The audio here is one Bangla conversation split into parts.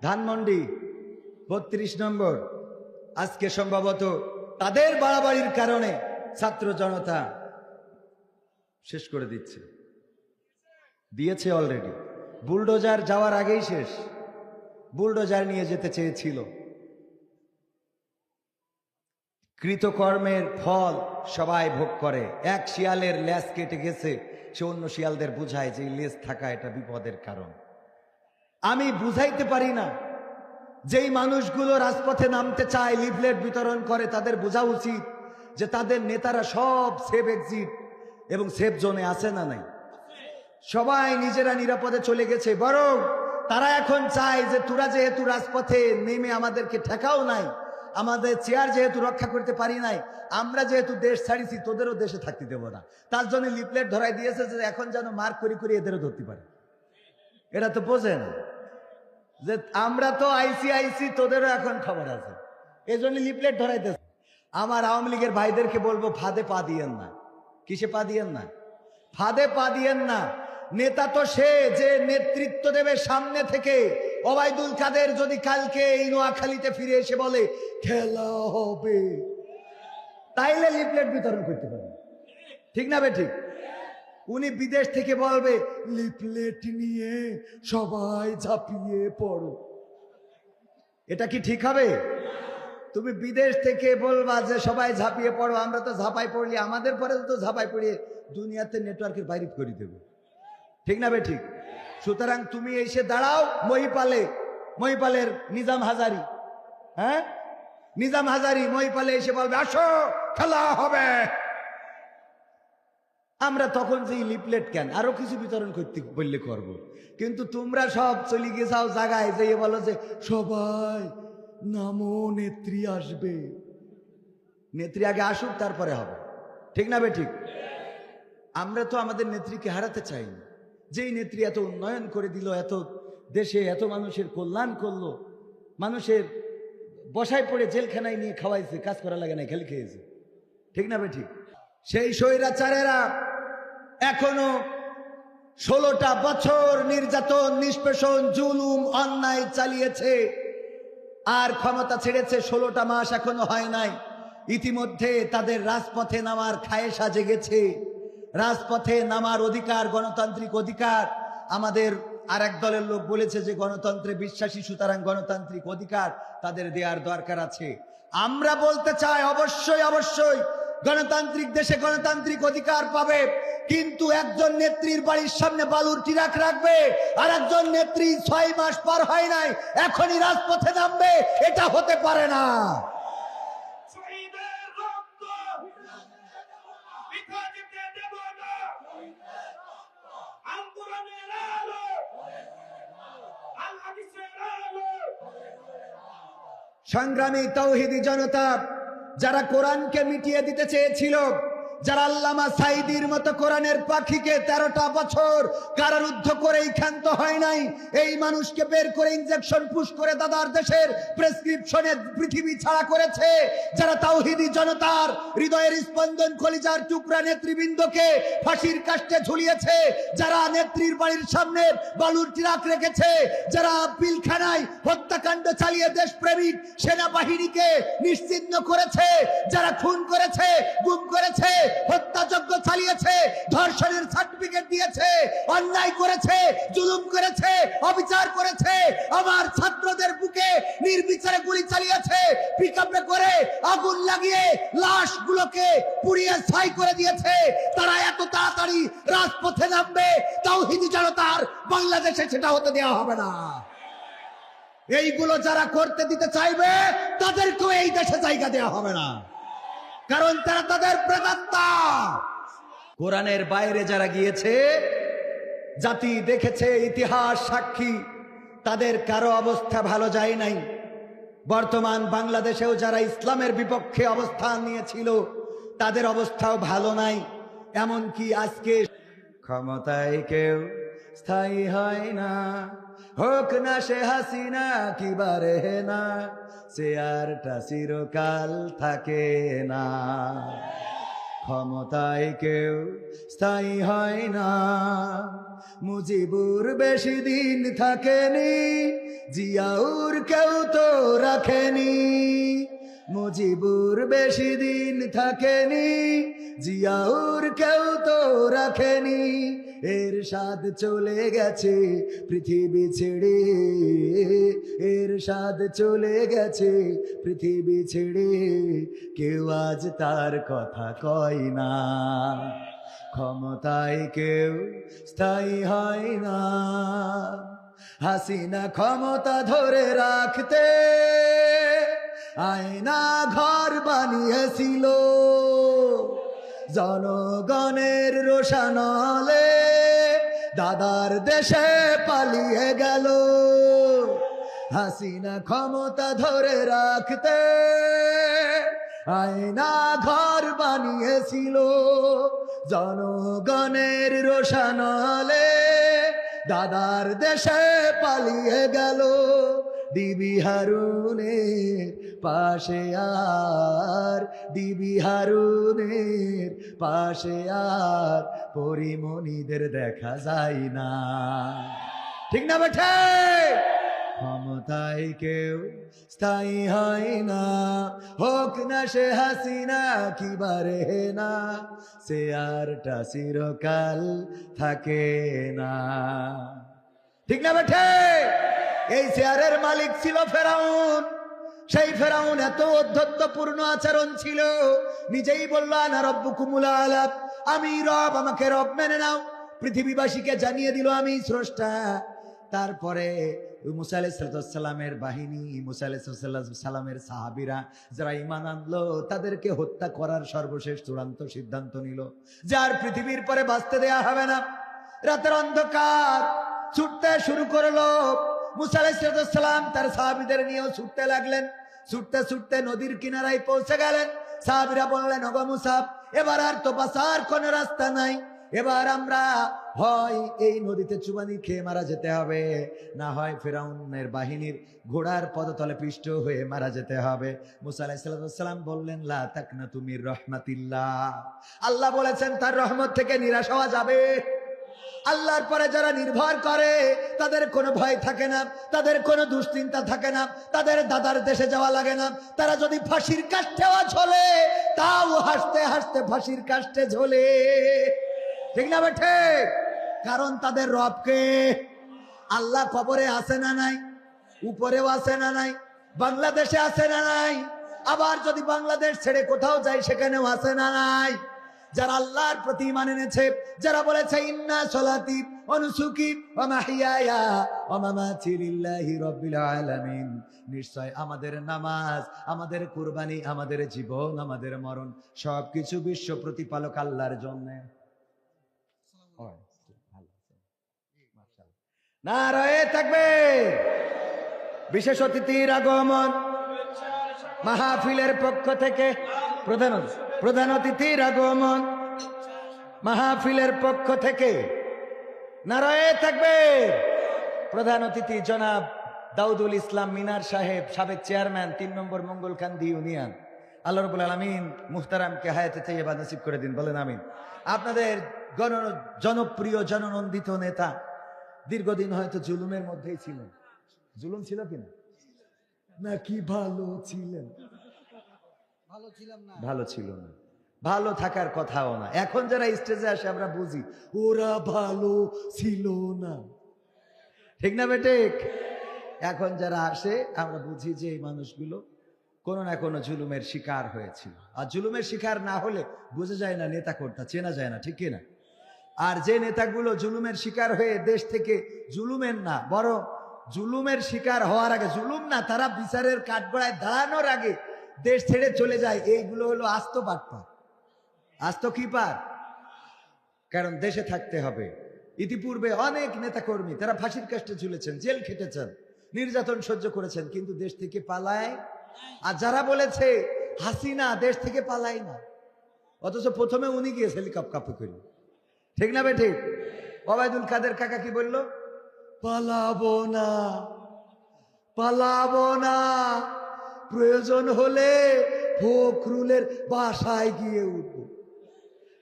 ধানমন্ডি ৩২ নম্বর। আজকে সম্ভবত তাদের বাড়াবাড়ির কারণে ছাত্র জনতা শেষ করে দিয়েছে অলরেডি। বুলডোজার যাওয়ার আগেই শেষ। বুলডোজার নিয়ে যেতে চেয়েছিল। কৃতকর্মের ফল সবাই ভোগ করে। এক শিয়ালের লেজ কেটে গেছে, সে অন্য শিয়ালদের বুঝায় যে লেজ থাকা এটা বিপদের কারণ। আমি বুঝাইতে পারি না, যেই মানুষগুলো রাজপথে নামতে চায়, লিফলেট বিতরণ করে, তাদের বোঝা উচিত যে তাদের নেতারা সব সেফ এক্সিট এবং সেফ জোনে আছে না নাই। সবাই নিজেরা নিরাপদে চলে গেছে, বরং তারা এখন চায় যে তোরা যেহেতু রাজপথে নেমে আমাদেরকে ঠেকাও নাই, আমাদের চেয়ার যেহেতু রক্ষা করতে পারি নাই, আমরা যেহেতু দেশ ছাড়িছি, তোদেরও দেশে থাকতে দেবো না। তার জন্য লিফলেট ধরাই দিয়েছে যে এখন যেন মার্ক করি এদেরও ধরতে পারে। এটা তো বোঝেন যে আমরা তো আইসি, তোদেরও এখন খবর আছে, এই জন্য লিফলেট ধরাইতেছে। আমার আওয়ামী লীগের ভাইদেরকে বলবো, ফাঁদে পা দিয়েন না। কিসে পা দিয়েন না? ফাঁদে পা দিয়েন না। নেতা তো সে যে নেতৃত্ব দেবে সামনে থেকে। ওবায়দুল কাদের যদি কালকে এই নোয়াখালীতে ফিরে এসে বলে খেলা হবে, তাইলে লিফলেট বিতরণ করতে পারে, ঠিক না বেঠিক? উনি বিদেশ থেকে বলবে লিফলেট নিয়ে সবাই ঝাঁপিয়ে পড়ো, এটা কি ঠিক হবে? তুমি বিদেশ থেকে বলবা যে সবাই ঝাঁপিয়ে পড়ো, আমরা তো ঝাঁপাই পড়লি, আমাদের পরে তো ঝাঁপাই পড়িয়ে দুনিয়াতে নেটওয়ার্কের বাইরে করে দেবে, ঠিক না বেঠিক? সুতরাং তুমি এসে দাঁড়াও মহিপালের নিজাম হাজারি, হ্যাঁ নিজাম হাজারি মহিপালে এসে বলবে আসো খেলা হবে। আমরা তখন যে লিফলেট কেন আরো কিছু বিতরণ করতে বললে করব, কিন্তু তোমরা সব চলে গেছাও জায়গায় যে বলো যে সবাই নামো, নেত্রী আসবে। নেত্রী আগে আসুক, তারপরে হবে, ঠিক না বেঠিক? আমরা তো আমাদের নেত্রীকে হারাতে চাই না। যেই নেত্রী এত উন্নয়ন করে দিল, এত দেশে এত মানুষের কল্যাণ করলো, মানুষের বসায় পড়ে জেলখানায় নিয়ে খাওয়াইছে, কাজ করা লাগে না, খেলে খেয়েছে, ঠিক না বেঠিক? সেই স্বৈরাচারেরা এখনো 16টা বছর নির্যাতন, নিষ্পেষণ, জুলুম, অন্যায় চালিয়েছে, আর ক্ষমতা ছেড়েছে 16টা মাস এখনো হয় নাই। ইতিমধ্যে তাদের রাজপথে নামার খায়েশা জেগেছে। রাজপথে নামার অধিকার, গণতান্ত্রিক অধিকার। আমাদের আর এক দলের লোক বলেছে যে গণতন্ত্রে বিশ্বাসী, সুতরাং গণতান্ত্রিক অধিকার তাদের দেওয়ার দরকার আছে। আমরা বলতে চাই অবশ্যই গণতান্ত্রিক দেশে গণতান্ত্রিক অধিকার পাবে, কিন্তু একজন নেত্রীর বাড়ির সামনে বালুর ট্রাক রাখবে আর একজন নেত্রী 6 মাস পার হয় নাই এখনই রাজপথে নামবে, এটা হতে পারে না। সংগ্রামী তৌহিদি জনতা, যারা কোরআনকে মিটিয়ে দিতে চেয়েছিল, যারা আল্লামা সাইদির মতো কোরআনের পাখিকে 13টা বছর কারারুদ্ধ করেই ক্ষান্ত হয় নাই, এই মানুষকে বের করে ইনজেকশন পুশ করে দাদার দেশের প্রেসক্রিপশনে পৃথিবী ছাড়া করেছে, যারা তাওহীদি জনতার হৃদয়ের স্পন্দন, কলিজার টুকরা নেতৃবৃন্দকে ফাঁসির কাস্টে ঝুলিয়েছে, যারা নেত্রীর বাড়ির সামনে বালুর ট্রাক রেখেছে, যারা পিলখানায় হত্যাকাণ্ড চালিয়ে দেশপ্রেমিক সেনাবাহিনীকে নিশ্চিহ্ন করেছে, যারা খুন করেছে, গুম করেছে, হত্যাযজ্ঞ চালিয়েছে, ধর্ষণের সার্টিফিকেট দিয়েছে, অন্যায় করেছে, জুলুম করেছে, অবিচার করেছে, আমার ছাত্রদের বুকে নির্বিচারে গুলি চালিয়েছে, পিকআপে করে আগুন লাগিয়ে লাশগুলোকে পুড়িয়ে ছাই করে দিয়েছে, তারা এত তাড়াতাড়ি রাজপথে নামবে তাওহীদি জনতার বাংলাদেশে সেটা হতে দেওয়া হবে না। এইগুলো যারা করতে দিতে চাইবে তাদেরকেও এই দেশে জায়গা দেওয়া হবে না, কারণ তারা তাদের প্রেতাত্মা। কোরআনের বাইরে যারা গিয়েছে, জাতি দেখেছে, ইতিহাস সাক্ষী, তাদের কারো অবস্থা ভালো যায় নাই। বর্তমান বাংলাদেশেও যারা ইসলামের বিপক্ষে অবস্থান নিয়েছিল, তাদের অবস্থাও ভালো নাই। এমনকি আজকে ক্ষমতায় কেউ স্থায়ী হয় না, হোক না সে হাসিনা কিবারে না, চেয়ারটা চিরকাল থাকে না। ক্ষমতায় কেউ স্থায়ী হয় না, মুজিবুর বেশি দিন থাকেনি, জিয়াউর কেউ তো রাখেনি, মুজিবুর বেশি দিন থাকেনি, জিয়াউর কেউ তো রাখেনি, এরশাদ চলে গেছে পৃথিবী ছেড়ে, এরশাদ চলে গেছে পৃথিবী ছেড়ে, কেউ আজ তার কথা কয় না, ক্ষমতায় কেউ স্থায়ী হয় না। হাসিনা ক্ষমতা ধরে রাখতে আয়না ঘর বানিয়েছিল, জনগণের রোশানলে দাদার দেশে পালিয়ে গেল। হাসিনা ক্ষমতা ধরে রাখতে আয়না ঘর বানিয়েছিল, জনগণের রোশানলে দাদার দেশে পালিয়ে গেল। ডিবি হারুনের পাশে আর, ডিবি হারুনের পাশে আর পরিমণিদের দেখা যায় না, ঠিক না বেঠে? ক্ষমতায় কেউ স্থায়ী হয় না, হোক না সে হাসিনা কি বারে না, সে আরটা চিরকাল থাকে না, ঠিক না বেঠে? এই চেয়ারের মালিক ছিল ফেরাউন। সেই ফেরাউন এত অধ্যত্বপূর্ণ আচরণ ছিল, নিজেই বলল আনা রব্বুকুমুল আ'লা, আমি রব, আমাকে রব মেনে নাও। পৃথিবীবাসীকে জানিয়ে দিল আমি স্রষ্টা। তারপরে মুসা আলাইহিস সালামের বাহিনী, মুসা আলাইহিস সালামের সাহাবীরা যারা ঈমান আনলো, তাদেরকে হত্যা করার সর্বশেষ চূড়ান্ত সিদ্ধান্ত নিল, যার পৃথিবীর পরে বাঁচতে দেয়া হবে না। রাতের অন্ধকার ছুটতে শুরু করলো। মুসা আলাইহিস সালাম তার সাহাবীদের নিয়েও ছুটতে লাগলেন। ছুটতে ছুটতে নদীর কিনারায় পৌঁছে গেলেন। সাহাবীরা বললেন, ওগো মুসা, এবার আর তো বাঁচার কোনো রাস্তা নাই, এবার আমরা হয় এই নদীতে চুবানি খেয়ে মারা যেতে হবে, না হয় ফিরআউনের বাহিনীর ঘোড়ার পদতলে পিষ্ট হয়ে মারা যেতে হবে। মুসা আলাইহিস সালাম বললেন, লা তাকনাতু মির রাহমাতিল্লাহ, আল্লাহ বলেছেন তার রহমত থেকে নিরাশ হওয়া যাবে। আল্লাহর পরে যারা নির্ভর করে তাদের কোনো ভয় থাকে না, তাদের কোনো দুশ্চিন্তা থাকে না, তাদের দাদার দেশে যাওয়া লাগে না। তারা যদি ফাঁসির কাষ্ঠেও ঝোলে, তাও হাসতে হাসতে ফাঁসির কাষ্ঠে ঝোলে, ঠিক না বেঠে? কারণ তাদের রবকে। আল্লাহ কবরে আছে না নাই? উপরেও আছে না নাই? বাংলাদেশে আছে না নাই? আবার যদি বাংলাদেশ ছেড়ে কোথাও যায় সেখানেও আছে না নাই? যারা আল্লাহর প্রতি ঈমান এনেছে, যারা বলেছে ইন্না সলাতি ওয়া নুসুকি ওয়া মাহইয়ায়া ওয়া মামাতি লিল্লাহি রাব্বিল আলামিন, নিশ্চয় আমাদের নামাজ, আমাদের কুরবানি, আমাদের জীবন, আমাদের মরণ সবকিছু বিশ্ব প্রতিপালক আল্লাহর জন্য। নারায়ে তাকবীর। বিশেষ অতিথির আগমন, মাহফিলের পক্ষ থেকে প্রধান অতিথির আগমন, মাহফিলের পক্ষ থেকে নারায়ে তাকবীর। প্রধান অতিথি জনাব দাউদুল ইসলাম মিনার সাহেব, সাবেক চেয়ারম্যান 3 নম্বর মঙ্গলকান্দি ইউনিয়ন। আল্লাহ রাব্বুল আলামিন মুহতারামকে হায়াতে তাইয়্যিবা নসিব করে দিন, বলেন আমিন। আপনাদের জনপ্রিয় জননন্দিত নেতা, দীর্ঘদিন হয়তো জুলুমের মধ্যেই ছিলেন। জুলুম ছিল কিনা? নাকি ভালো ছিলেন? ভালো ছিল না, ভালো থাকার কথাও না। এখন যারা স্টেজে আসে আমরা বুঝি ওরা ভালো ছিল না, ঠিক না বেটে? এখন যারা আসে আমরা বুঝি যে এই মানুষগুলো কোনো না কোনো জুলুমের শিকার হয়েছিল। আর জুলুমের শিকার না হলে বোঝা যায় না, নেতা কর্তা চেনা যায় না, ঠিক কিনা? আর যে নেতাগুলো জুলুমের শিকার হয়ে দেশ থেকে, জুলুমের না বরং জুলুমের শিকার হওয়ার আগে, জুলুম না, তারা বিচারের কাঠগড়ায় দাঁড়ানোর আগে দেশ ছেড়ে চলে যায়, এইগুলো হলো আস্ত বাটপার, আস্ত কিপার। কারণ দেশে থাকতে হবে। ইতিপূর্বে অনেক নেতাকর্মী তারা ফাঁসির কাষ্টে ঝুলেছেন, জেল খেটেছেন, নির্যাতন সহ্য করেছেন, কিন্তু দেশ থেকে পালায়। আর যারা বলেছে হাসিনা দেশ থেকে পালায় না, অথচ প্রথমে উনি গিয়েছে হেলিকপ্টার করে, ঠিক না বেঠিক? ওবায়দুল কাদের কাকা কি বলল? পালাবো না, পালাবো না, প্রয়োজন হলে ফখরুলের বাসায় গিয়ে উঠবো,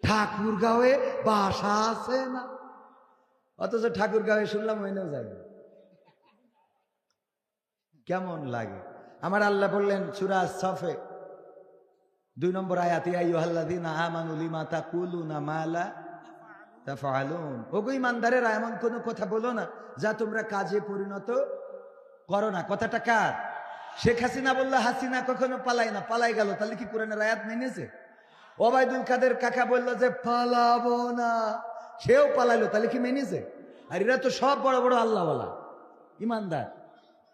ঠাকুরগাঁওয়ে বাসা আছে না। অথচ ঠাকুরগাঁওয়ে শুনলাম ওইনেও যায় না। কেমন লাগে? আমার আল্লাহ বললেন সূরা সফে 2 নম্বর আয়াত, ইয়া আইয়ুহাল্লাযীনা আমানু লিমা তাকুলুনা মা লা তাফআলুন। ওগো ঈমানদারেরা, এমন কোনো কথা বলো না যা তোমরা কাজে পরিণত করো না। কথাটা কার? শেখ হাসিনা বললো হাসিনা কখনো পালায় না, পালাই গেল, তাহলে কি কোরআনের আয়াত মেনেছে? ওবায়দুল কাদের কাকা বললো যে পালাবো না, সেও পালাইলো, তাহলে কি মেনেছে? আর এরা তো সব বড় বড় আল্লাহওয়ালা ইমানদার।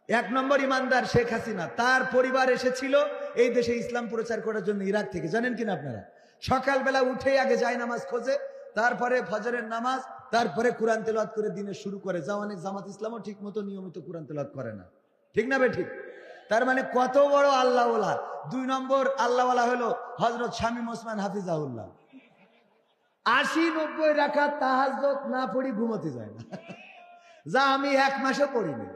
1 নম্বর ইমানদার শেখ হাসিনা, তার পরিবার এসেছিল এই দেশে ইসলাম প্রচার করার জন্য ইরাক থেকে, জানেন কিনা আপনারা? সকালবেলা উঠে আগে যায় নামাজ খোঁজে, তারপরে ফজরের নামাজ, তারপরে কোরআন তেলাওয়াত করে দিনের শুরু করে। যা অনেক জামাত ইসলামও ঠিক মতো নিয়মিত কোরআন তেলাওয়াত করে না, ঠিক না বে ঠিক? তার মানে কত বড় আল্লাহওয়ালা। 2 নম্বর আল্লাহওয়ালা হলো হযরত শামীম ওসমান হাফিজাহুল্লাহ। 80-90 রাকাত তাহাজ্জুদ না পড়ি ঘুমোতে যায় না, যা আমি 1 মাসও পড়িনি।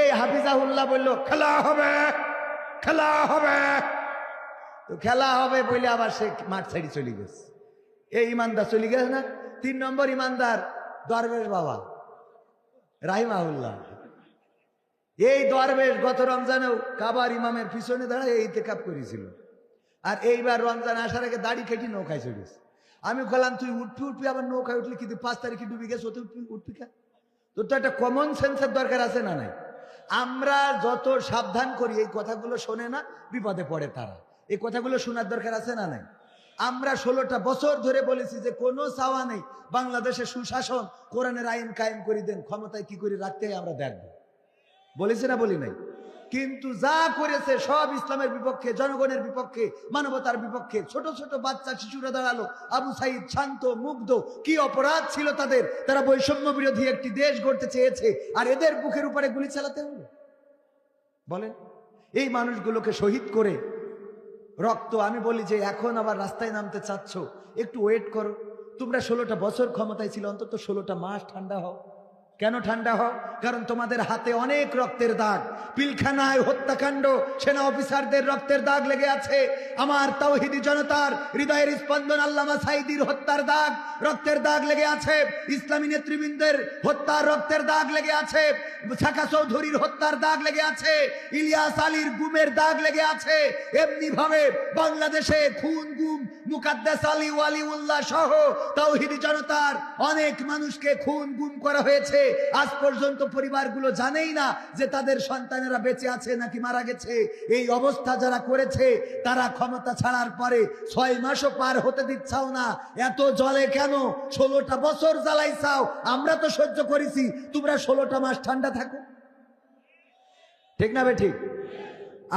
এই হাফিজাহুল্লাহ বললো খেলা হবে, খেলা হবে, তো খেলা হবে বলে আবার সে মাঠ ছাড়ি চলে গেছে। এই ইমানদার চলে গেছে না? 3 নম্বর ইমানদার দরবেশ বাবা রাহিমাহুল্লাহ। এই দরবেশ গত রমজানেও কাবার ইমামের পিছনে দাঁড়ায় ইতিকাফ করেছিল, আর এইবার রমজান আসার আগে দাড়ি কেটে নৌকায় চড়িস। আমি বললাম তুই উঠবি, আবার নৌকায় উঠলি কিন্তু 5 তারিখে ডুবি গেছে, ওতে উঠবি কে? তোর তো একটা কমন সেন্সের দরকার আছে না নাই? আমরা যত সাবধান করি এই কথাগুলো শোনে না, বিপদে পড়ে তারা। এই কথাগুলো শোনার দরকার আছে না নাই? আমরা 16টা বছর ধরে বলেছি যে কোনো চাওয়া নেই, বাংলাদেশে সুশাসন, কোরআনের আইন কায়েম করে দেন, ক্ষমতায় কি করে রাখতে হয় আমরা দেখব। বলেছি না বলি নাই? কিন্তু যা করেছে সব ইসলামের বিপক্ষে, জনগণের বিপক্ষে, মানবতার বিপক্ষে। ছোট ছোট বাচ্চা শিশুরা দাঁড়ালো, আবু সাইদ শান্ত মুগ্ধ, কি অপরাধ ছিল তাদের? তারা বৈষম্য বিরোধী একটি দেশ গড়তে চেয়েছে, আর এদের বুকের উপরে গুলি চালাতে হলো। বলেন, এই মানুষগুলোকে শহীদ করে রক্ত, আমি বলি যে এখন আবার রাস্তায় নামতে চাচ্ছ, একটু ওয়েট করো। তোমরা 16টা বছর ক্ষমতায় ছিল, অন্তত 16টা মাস ঠান্ডা হও। কেন ঠান্ডা হও? কারণ তোমাদের হাতে অনেক রক্তের দাগ। পিলখানায় হত্যাকাণ্ড, সেনা অফিসারদের রক্তের দাগ লেগে আছে। আমার তাওহীদি জনতার হৃদয়ের স্পন্দন আল্লামা সাঈদীর হত্যার দাগ, রক্তের দাগ লেগে আছে। ইসলামী নেতৃবৃন্দের হত্যার রক্তের দাগ লেগে আছে। শাখা চৌধুরীর হত্যার দাগ লেগে আছে। ইলিয়াস আলীর গুমের দাগ লেগে আছে। এমনি ভাবে বাংলাদেশে খুন গুম মুকাদ্দাস আলী ওয়ালিউল্লাহ সহ তাওহীদি জনতার অনেক মানুষকে খুন গুম করা হয়েছে। আজ পর্যন্ত পরিবারগুলো জানেই না যে তাদের সন্তানেরা বেঁচে আছে নাকি মারা গেছে। এই অবস্থা যারা করেছে তারা ক্ষমতা ছাড়ার পরে 6 মাসও পার হতে দিচ্ছাও না। এত জলে কেন? 16টা বছর জ্বালাইছাও, আমরা তো সহ্য করেছি, তোমরা 16টা মাস ঠান্ডা থাকো। ঠিক না বে ঠিক?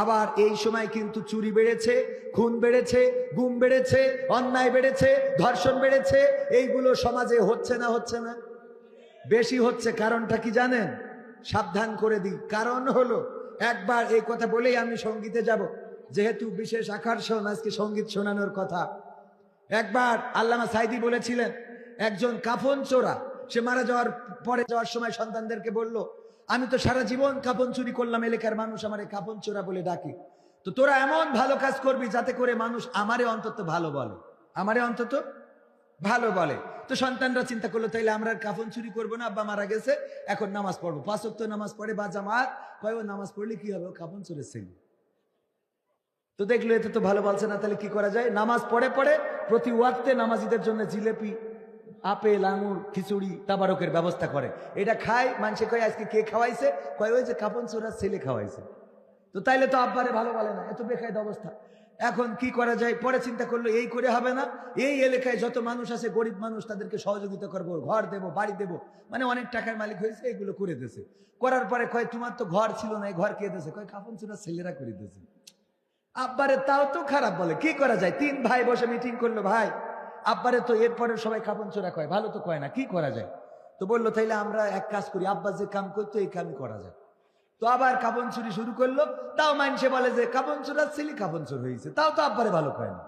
আবার এই সময় কিন্তু চুরি বেড়েছে, খুন বেড়েছে, গুম বেড়েছে, অন্যায় বেড়েছে, ধর্ষণ বেড়েছে। এইগুলো সমাজে হচ্ছে না? হচ্ছে না? বেশি হচ্ছে। কারণটা কি জানেন? সাবধান করে দিই। কারণ হলো, একবার এই কথা বলেই আমি সঙ্গীতে যাব, যেহেতু বিশেষ আকর্ষণ আজকে সঙ্গীত শোনানোর কথা। একবার আল্লামা সাঈদী বলেছিলেন, একজন কাফন চোরা, সে মারা যাওয়ার পরে যাওয়ার সময় সন্তানদেরকে বলল, আমি তো সারা জীবন কাফন চুরি করলাম, এলাকার মানুষ আমারে কাফন চোরা বলে ডাকে, তো তোরা এমন ভালো কাজ করবি যাতে করে মানুষ আমারে অন্তত ভালো বলে, আমারে অন্তত ভালো বলে। তো সন্তানরা চিন্তা করলো, তাইলে আমরা কাফন চুরি করবো না, আব্বা মারা গেছে, এখন নামাজ পড়বো, 5 ওয়াক্ত নামাজ পড়ে বা জামাত, কয় ও নামাজ পড়লে কি হবে, কাফন চোরের ছেলে। তো দেখলো এতে তো ভালো বলছে না, তাহলে কি করা যায়? নামাজ পড়ে পড়ে প্রতি ওয়াক্তে নামাজিদের জন্য জিলেপি, আপেল, আঙুর, খিচুড়ি, তাবারকের ব্যবস্থা করে। এটা খায়, মানুষে কয় আজকে কে খাওয়াইছে? কয় ওই যে কাফন চোরার ছেলে খাওয়াইছে। তো তাইলে তো আব্বারে ভালো বলে না, এত বেকায়দা অবস্থা। এখন কি করা যায়? পরে চিন্তা করলো, এই করে হবে না, এই এলাকায় যত মানুষ আছে গরিব মানুষ, তাদেরকে সহযোগিতা করবো, ঘর দেবো, বাড়ি দেবো, মানে অনেক টাকার মালিক হয়েছে, এগুলো করে দিয়েছে। করার পরে কয় তোমার তো ঘর ছিল না, এই ঘর কে দিয়েছে? কয় কাফন চোরার ছেলেরা করে দিয়েছে। আব্বারে তাও তো খারাপ বলে। কি করা যায়? 3 ভাই বসে মিটিং করলো, ভাই আব্বারে তো এরপরে সবাই কাফন চোরা কয়, ভালো তো কয় না, কি করা যায়? তো বললো, তাইলে আমরা এক কাজ করি, আব্বা যে কাম করতো এই কামই করা যায়। তো আবার কাফন চুরি শুরু করলো। তাও মানুষে বলে যে কাফন চোরার ছেলে কাফন চোর হয়েছে, তাও তো আব্বারে ভালো কয় না।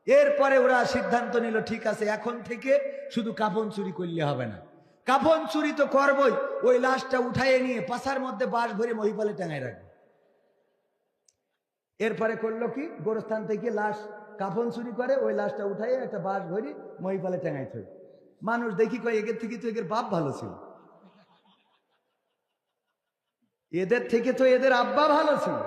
এরপরে ওরা সিদ্ধান্ত নিল, ঠিক আছে এখন থেকে শুধু কাফন চুরি করলে হবে না, কাফন চুরি তো করবই, ওই লাশটা উঠাইয়ে নিয়ে পাশার মধ্যে বাঁশ ভরে মহিপালে টাঙায় রাখবে। এরপরে করলো কি, গোরস্থান থেকে লাশ কাফন চুরি করে, ওই লাশটা উঠাইয়ে একটা বাঁশ ভরি মহিপালে টাঙাই থই। মানুষ দেখি কয় এগের থেকে তো এগের বাপ ভালো ছিল। এদের থেকে তো এদের আব্বা ভালো ছিল।